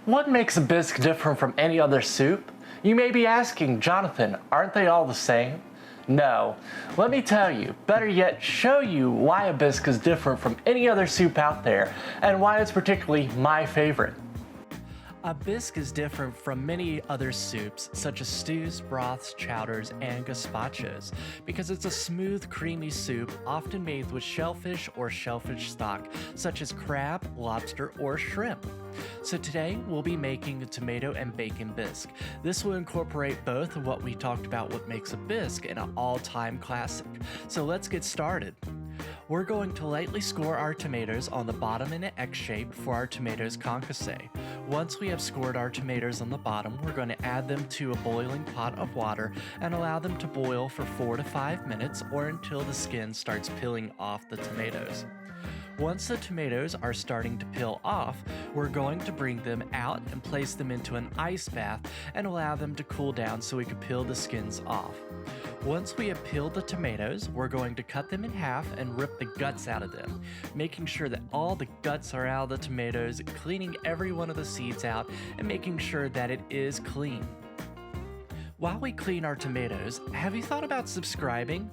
What makes a bisque different from any other soup? You may be asking, Jonathan, aren't they all the same? No. Let me tell you, better yet, show you why a bisque is different from any other soup out there and why it's particularly my favorite. A bisque is different from many other soups, such as stews, broths, chowders, and gazpachos, because it's a smooth, creamy soup often made with shellfish or shellfish stock, such as crab, lobster, or shrimp. So today, we'll be making a tomato and bacon bisque. This will incorporate both of what we talked about what makes a bisque and an all-time classic. So let's get started. We're going to lightly score our tomatoes on the bottom in an X shape for our tomatoes concasse. Once we have scored our tomatoes on the bottom, we're going to add them to a boiling pot of water and allow them to boil for 4 to 5 minutes or until the skin starts peeling off the tomatoes. Once the tomatoes are starting to peel off, we're going to bring them out and place them into an ice bath and allow them to cool down so we can peel the skins off. Once we have peeled the tomatoes, we're going to cut them in half and rip the guts out of them, making sure that all the guts are out of the tomatoes, cleaning every one of the seeds out, and making sure that it is clean. While we clean our tomatoes, have you thought about subscribing?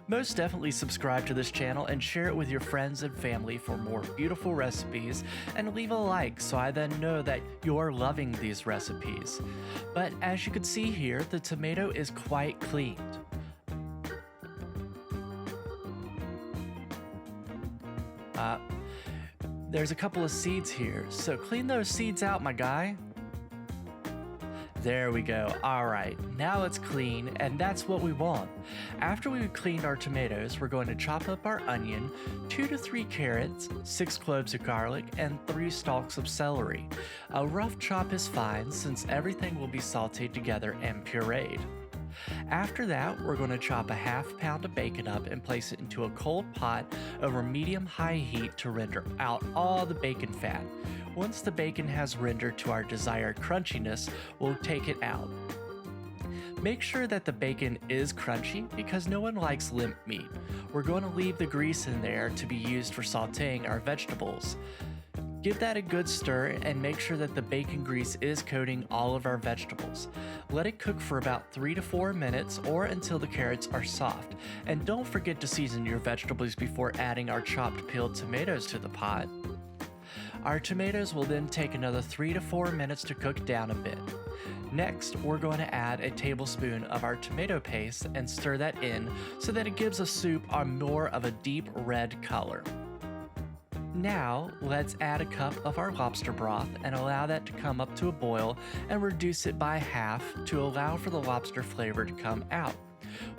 Most definitely subscribe to this channel and share it with your friends and family for more beautiful recipes, and leave a like so I then know that you're loving these recipes. But as you can see here, the tomato is quite cleaned. There's a couple of seeds here, so clean those seeds out, my guy. There we go. Alright, now it's clean, and that's what we want. After we've cleaned our tomatoes, we're going to chop up our onion, 2 to 3 carrots, 6 cloves of garlic, and 3 stalks of celery. A rough chop is fine since everything will be sauteed together and pureed. After that, we're going to chop a half pound of bacon up and place it into a cold pot over medium-high heat to render out all the bacon fat. Once the bacon has rendered to our desired crunchiness, we'll take it out. Make sure that the bacon is crunchy because no one likes limp meat. We're going to leave the grease in there to be used for sauteing our vegetables. Give that a good stir and make sure that the bacon grease is coating all of our vegetables. Let it cook for about 3 to 4 minutes or until the carrots are soft. And don't forget to season your vegetables before adding our chopped peeled tomatoes to the pot. Our tomatoes will then take another 3 to 4 minutes to cook down a bit. Next, we're going to add a tablespoon of our tomato paste and stir that in so that it gives a soup a more of a deep red color. Now, let's add a cup of our lobster broth and allow that to come up to a boil and reduce it by half to allow for the lobster flavor to come out.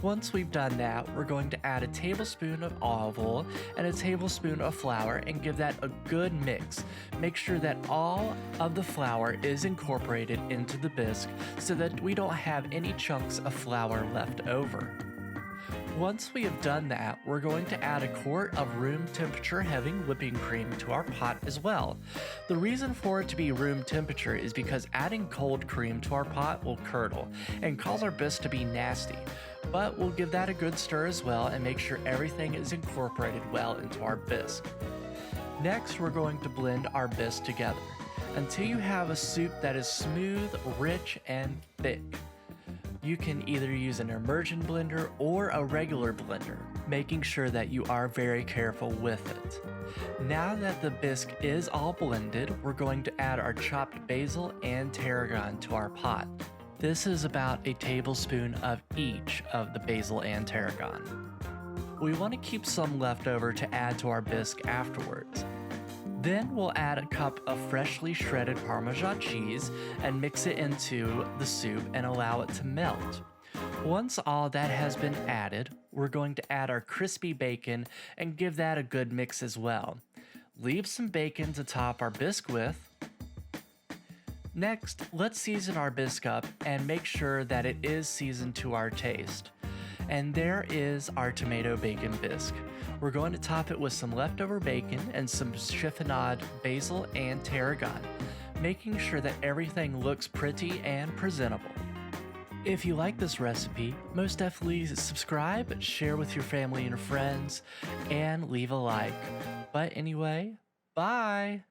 Once we've done that, we're going to add a tablespoon of olive oil and a tablespoon of flour and give that a good mix. Make sure that all of the flour is incorporated into the bisque so that we don't have any chunks of flour left over. Once we have done that, we're going to add a quart of room temperature heavy whipping cream to our pot as well. The reason for it to be room temperature is because adding cold cream to our pot will curdle and cause our bisque to be nasty. But we'll give that a good stir as well and make sure everything is incorporated well into our bisque. Next, we're going to blend our bisque together until you have a soup that is smooth, rich, and thick. You can either use an immersion blender or a regular blender, making sure that you are very careful with it. Now that the bisque is all blended, we're going to add our chopped basil and tarragon to our pot. This is about a tablespoon of each of the basil and tarragon. We want to keep some left over to add to our bisque afterwards. Then we'll add a cup of freshly shredded Parmesan cheese and mix it into the soup and allow it to melt. Once all that has been added, we're going to add our crispy bacon and give that a good mix as well. Leave some bacon to top our bisque with. Next, let's season our bisque up and make sure that it is seasoned to our taste. And there is our tomato bacon bisque. We're going to top it with some leftover bacon and some chiffonade basil and tarragon, making sure that everything looks pretty and presentable. If you like this recipe, most definitely subscribe, share with your family and friends, and leave a like. But anyway, bye!